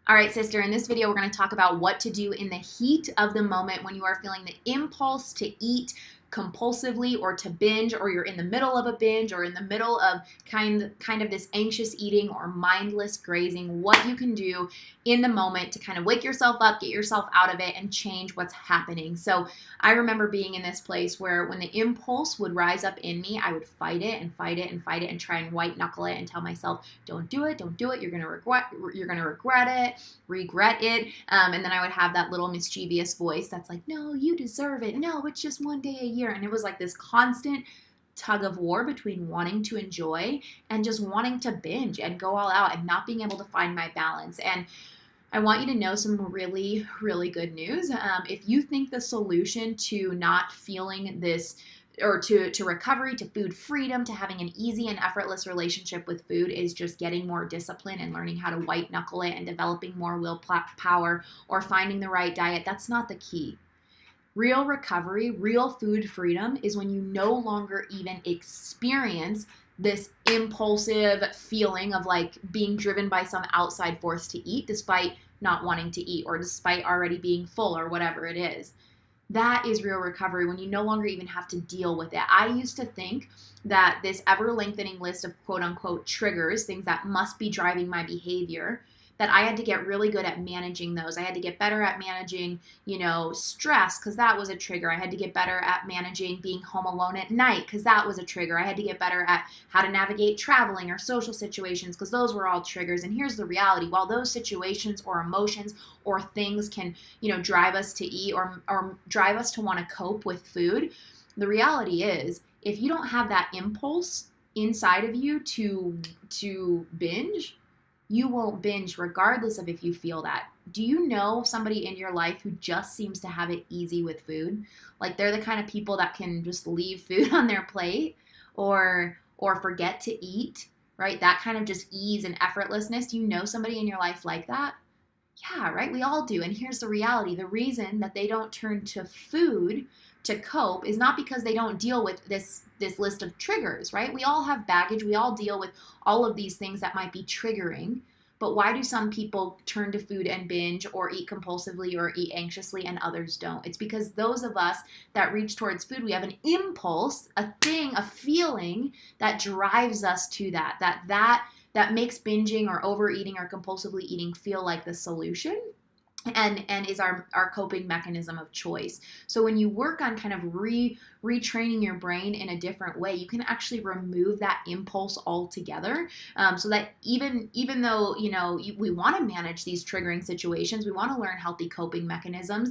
All right, sister, in this video, we're going to talk about what to do in the heat of the moment when you are feeling the impulse to eat compulsively or to binge, or you're in the middle of a binge or in the middle of kind of this anxious eating or mindless grazing, what you can do in the moment to kind of wake yourself up, get yourself out of it, and change what's happening. So I remember being in this place where when the impulse would rise up in me, I would fight it and fight it and fight it and try and white knuckle it and tell myself, don't do it, you're gonna regret it. And then I would have that little mischievous voice that's like, no, you deserve it. No, it's just one day a year. And it was like this constant tug of war between wanting to enjoy and just wanting to binge and go all out and not being able to find my balance. And I want you to know some really, really good news. If you think the solution to not feeling this or to recovery, to food freedom, to having an easy and effortless relationship with food is just getting more discipline and learning how to white knuckle it and developing more willpower or finding the right diet, that's not the key. Real recovery, real food freedom is when you no longer even experience this impulsive feeling of like being driven by some outside force to eat despite not wanting to eat or despite already being full or whatever it is. That is real recovery when you no longer even have to deal with it. I used to think that this ever lengthening list of quote unquote triggers, things that must be driving my behavior, that I had to get really good at managing those. I had to get better at managing, stress, because that was a trigger. I had to get better at managing being home alone at night, because that was a trigger. I had to get better at how to navigate traveling or social situations, because those were all triggers. And here's the reality. While those situations or emotions or things can, drive us to eat or drive us to want to cope with food, the reality is if you don't have that impulse inside of you to binge, you won't binge regardless of if you feel that. Do you know somebody in your life who just seems to have it easy with food? Like they're the kind of people that can just leave food on their plate or forget to eat, right? That kind of just ease and effortlessness. Do you know somebody in your life like that? Yeah, right? We all do. And here's the reality. The reason that they don't turn to food to cope is not because they don't deal with this list of triggers, right? We all have baggage. We all deal with all of these things that might be triggering. But why do some people turn to food and binge or eat compulsively or eat anxiously and others don't? It's because those of us that reach towards food, we have an impulse, a thing, a feeling that drives us to that makes binging or overeating or compulsively eating feel like the solution and is our coping mechanism of choice. So when you work on kind of retraining your brain in a different way, you can actually remove that impulse altogether. So that even though we want to manage these triggering situations, we want to learn healthy coping mechanisms.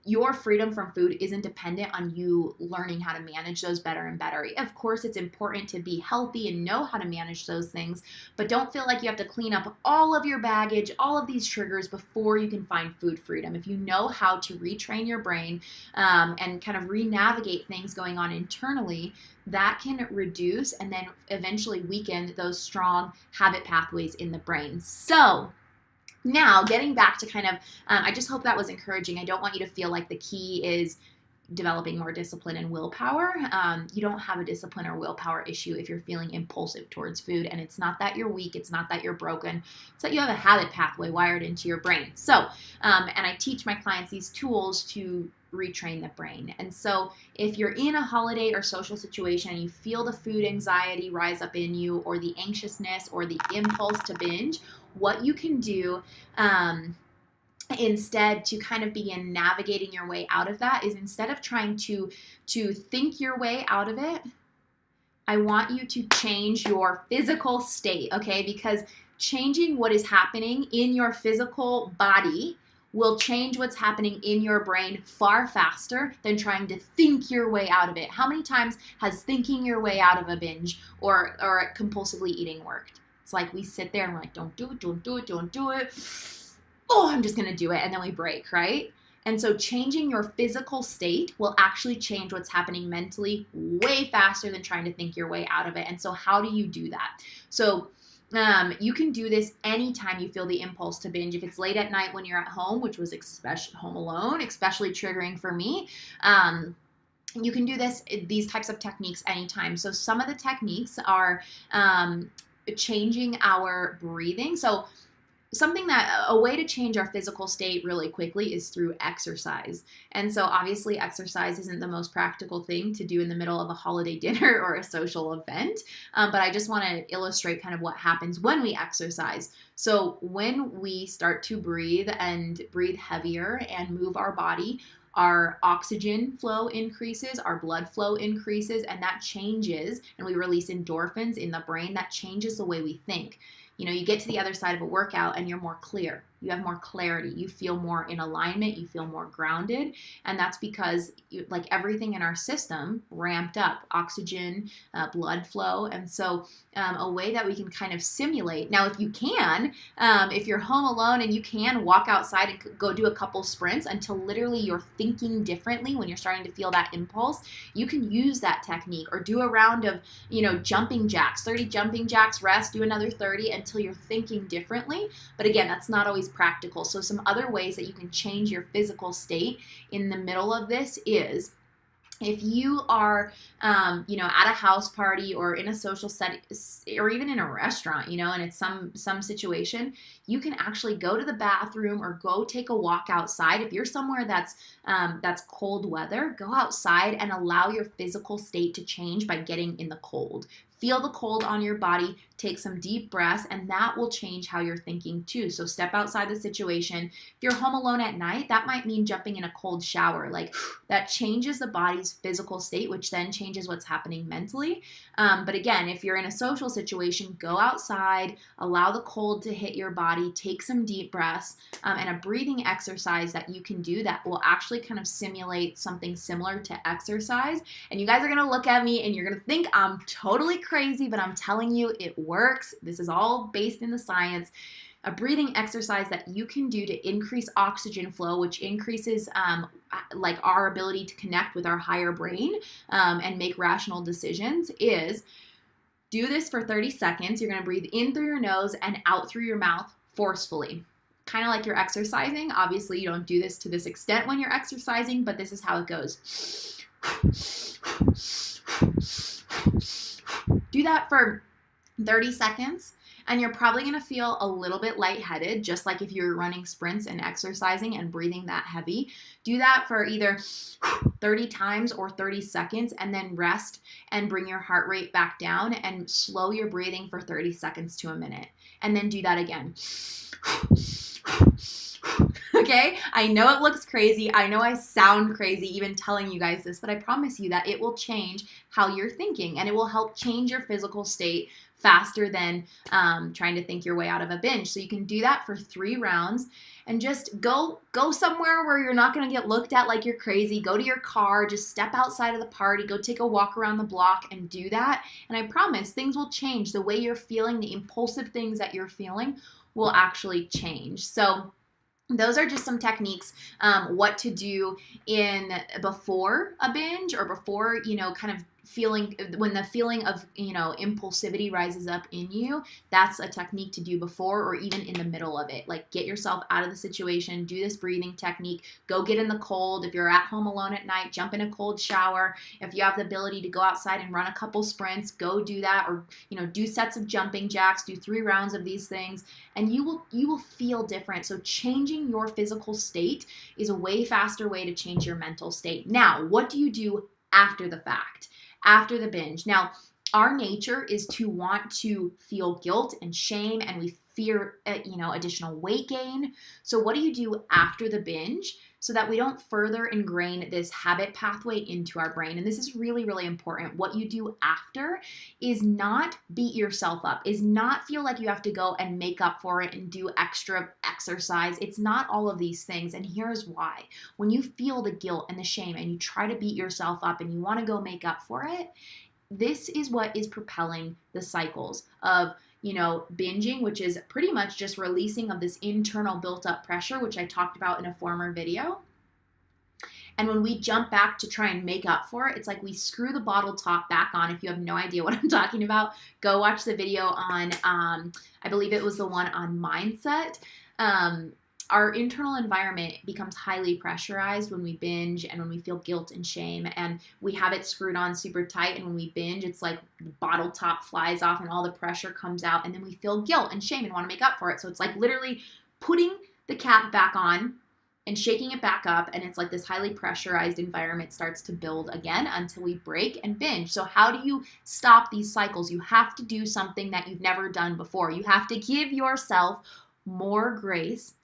Your freedom from food isn't dependent on you learning how to manage those better and better. Of course, it's important to be healthy and know how to manage those things, but don't feel like you have to clean up all of your baggage, all of these triggers before you can find food freedom. If you know how to retrain your brain and kind of re-navigate things going on internally, that can reduce and then eventually weaken those strong habit pathways in the brain. So now, getting back to kind of, I just hope that was encouraging. I don't want you to feel like the key is developing more discipline and willpower. You don't have a discipline or willpower issue if you're feeling impulsive towards food. And it's not that you're weak. It's not that you're broken. It's that you have a habit pathway wired into your brain. So, and I teach my clients these tools to retrain the brain. And so if you're in a holiday or social situation and you feel the food anxiety rise up in you or the anxiousness or the impulse to binge, what you can do instead to kind of begin navigating your way out of that is instead of trying to think your way out of it, I want you to change your physical state, okay? Because changing what is happening in your physical body will change what's happening in your brain far faster than trying to think your way out of it. How many times has thinking your way out of a binge or compulsively eating worked? It's like we sit there and we're like, don't do it, don't do it, don't do it. Oh, I'm just going to do it. And then we break, right? And so changing your physical state will actually change what's happening mentally way faster than trying to think your way out of it. And so how do you do that? So you can do this anytime you feel the impulse to binge. If it's late at night when you're at home, which was especially home alone, especially triggering for me, you can do these types of techniques anytime. So some of the techniques are changing our breathing. So something that a way to change our physical state really quickly is through exercise. And so obviously exercise isn't the most practical thing to do in the middle of a holiday dinner or a social event, but I just want to illustrate kind of what happens when we exercise. So when we start to breathe and breathe heavier and move our body, our oxygen flow increases, our blood flow increases, and that changes, and we release endorphins in the brain. That changes the way we think. You know, you get to the other side of a workout and you're more clear. You have more clarity. You feel more in alignment. You feel more grounded. And that's because like everything in our system ramped up, oxygen, blood flow. And so a way that we can kind of simulate. Now, if you can, if you're home alone and you can walk outside and go do a couple sprints until literally you're thinking differently when you're starting to feel that impulse, you can use that technique or do a round of, jumping jacks, 30 jumping jacks, rest, do another 30 until you're thinking differently. But again, that's not always practical. So some other ways that you can change your physical state in the middle of this is if you are, at a house party or in a social setting or even in a restaurant, and it's some situation, you can actually go to the bathroom or go take a walk outside. If you're somewhere that's cold weather, go outside and allow your physical state to change by getting in the cold. Feel the cold on your body, take some deep breaths, and that will change how you're thinking too. So step outside the situation. If you're home alone at night, that might mean jumping in a cold shower. Like that changes the body's physical state, which then changes what's happening mentally. But again, if you're in a social situation, go outside, allow the cold to hit your body, take some deep breaths, and a breathing exercise that you can do that will actually kind of simulate something similar to exercise. And you guys are going to look at me and you're going to think I'm totally crazy, but I'm telling you it works. This is all based in the science. A breathing exercise that you can do to increase oxygen flow, which increases like our ability to connect with our higher brain and make rational decisions, is do this for 30 seconds. You're going to breathe in through your nose and out through your mouth forcefully. Kind of like you're exercising. Obviously, you don't do this to this extent when you're exercising, but this is how it goes. Do that for 30 seconds, and you're probably going to feel a little bit lightheaded, just like if you're running sprints and exercising and breathing that heavy. Do that for either 30 times or 30 seconds, and then rest and bring your heart rate back down and slow your breathing for 30 seconds to a minute. And then do that again. Okay, I know it looks crazy. I know I sound crazy even telling you guys this, but I promise you that it will change how you're thinking, and it will help change your physical state faster than trying to think your way out of a binge. So you can do that for 3 rounds and just go somewhere where you're not going to get looked at like you're crazy. Go to your car, just step outside of the party, go take a walk around the block and do that. And I promise things will change. The way you're feeling, the impulsive things that you're feeling will actually change. So those are just some techniques, what to do before a binge or before, kind of feeling, when the feeling of, impulsivity rises up in you. That's a technique to do before or even in the middle of it. Like get yourself out of the situation, do this breathing technique, go get in the cold. If you're at home alone at night, jump in a cold shower. If you have the ability to go outside and run a couple sprints, go do that, or, do sets of jumping jacks, do 3 rounds of these things, and you will feel different. So changing your physical state is a way faster way to change your mental state. Now, what do you do after the fact? After the binge. Now, our nature is to want to feel guilt and shame, and we fear, additional weight gain. So what do you do after the binge so that we don't further ingrain this habit pathway into our brain? And this is really, really important. What you do after is not beat yourself up, is not feel like you have to go and make up for it and do extra exercise. It's not all of these things. And here's why. When you feel the guilt and the shame and you try to beat yourself up and you want to go make up for it, this is what is propelling the cycles of binging, which is pretty much just releasing of this internal built up pressure, which I talked about in a former video. And when we jump back to try and make up for it, it's like we screw the bottle top back on. If you have no idea what I'm talking about, go watch the video on, I believe it was the one on mindset. our internal environment becomes highly pressurized when we binge and when we feel guilt and shame, and we have it screwed on super tight, and when we binge, it's like the bottle top flies off and all the pressure comes out, and then we feel guilt and shame and want to make up for it. So it's like literally putting the cap back on and shaking it back up, and it's like this highly pressurized environment starts to build again until we break and binge. So how do you stop these cycles? You have to do something that you've never done before. You have to give yourself more grace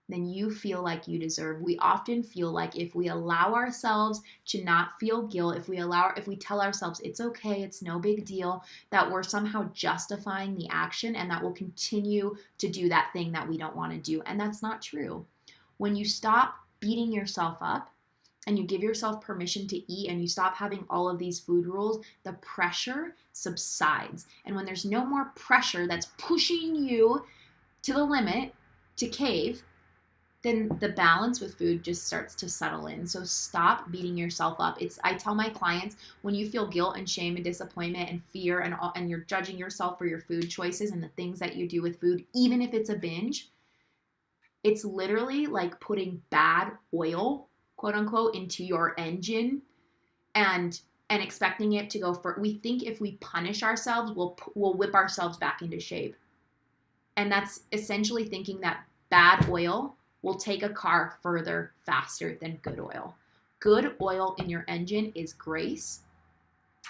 than you feel like you deserve. We often feel like if we allow ourselves to not feel guilt, if we tell ourselves it's okay, it's no big deal, that we're somehow justifying the action and that we'll continue to do that thing that we don't want to do. And that's not true. When you stop beating yourself up and you give yourself permission to eat and you stop having all of these food rules, the pressure subsides. And when there's no more pressure that's pushing you to the limit to cave, then the balance with food just starts to settle in. So stop beating yourself up. I tell my clients, when you feel guilt and shame and disappointment and fear and you're judging yourself for your food choices and the things that you do with food, even if it's a binge, it's literally like putting bad oil, quote unquote, into your engine and expecting it to go for. We think if we punish ourselves, we'll whip ourselves back into shape. And that's essentially thinking that bad oil will take a car further faster than good oil. Good oil in your engine is grace.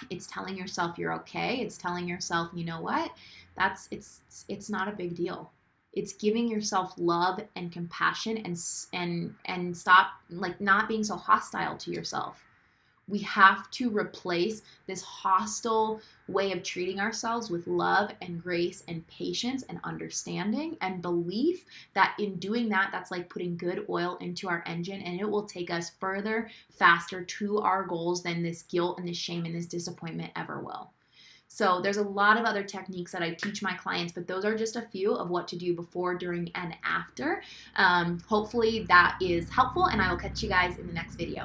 It's telling yourself you're okay. It's telling yourself, you know what? It's not a big deal. It's giving yourself love and compassion and stop like not being so hostile to yourself. We have to replace this hostile way of treating ourselves with love and grace and patience and understanding and belief that in doing that, that's like putting good oil into our engine, and it will take us further, faster to our goals than this guilt and this shame and this disappointment ever will. So there's a lot of other techniques that I teach my clients, but those are just a few of what to do before, during, and after. Hopefully that is helpful, and I will catch you guys in the next video.